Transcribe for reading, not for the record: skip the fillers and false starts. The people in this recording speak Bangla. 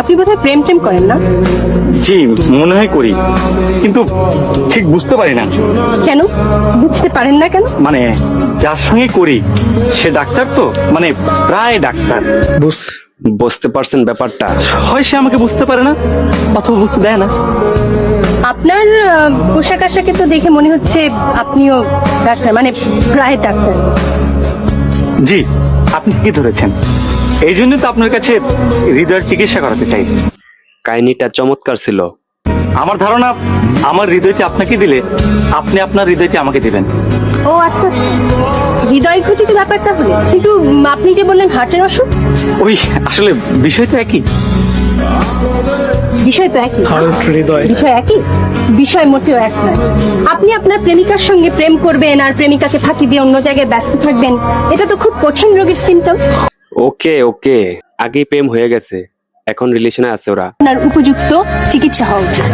আপনি বোধহয় প্রেম টেম করেন না? জি মনে হয় করি, কিন্তু ঠিক বুঝতে পারি না। কেন বুঝতে পারেন না কেন? মানে যার সঙ্গে করি সে ডাক্তার, তো মানে প্রায় ডাক্তার। বুঝতে পারছেন ব্যাপারটা? হয় সে আমাকে বুঝতে পারে না অথবা বুঝতে দেয় না। আপনার পোশাক আশাকে তো দেখে মনে হচ্ছে আপনিও ডাক্তার, মানে প্রায় ডাক্তার। জি আপনি কি ধরেছেন, এই জন্য তো আপনার কাছে হৃদয়ের চিকিৎসা করাতে চাই। কাহিনীটা চমৎকার ছিল। আমার ধারণা আমার হৃদয়টি আপনাকে দিলে আপনি আপনার হৃদয়টি আমাকে দিবেন। ও আচ্ছা, হৃদয় ঘটিত ব্যাপারটা হলো, কিন্তু আপনি যে বললেন হার্টের অসুখ। ওই আসলে বিষয় তো একই। বিষয় তো একই। হার্ট, হৃদয়। বিষয় একই, বিষয় মোটেও এক নয়। আপনি আপনার প্রেমিকার সঙ্গে প্রেম করবেন আর প্রেমিকাকে ফাঁকি দিয়ে অন্য জায়গায় ব্যস্ত থাকবেন, এটা তো খুব কঠিন রোগের সিমটম। ওকে ওকে, আগেই প্রেম হয়ে গেছে, এখন রিলেশনে আছে ওরা। আপনার উপযুক্ত চিকিৎসা হওয়া উচিত।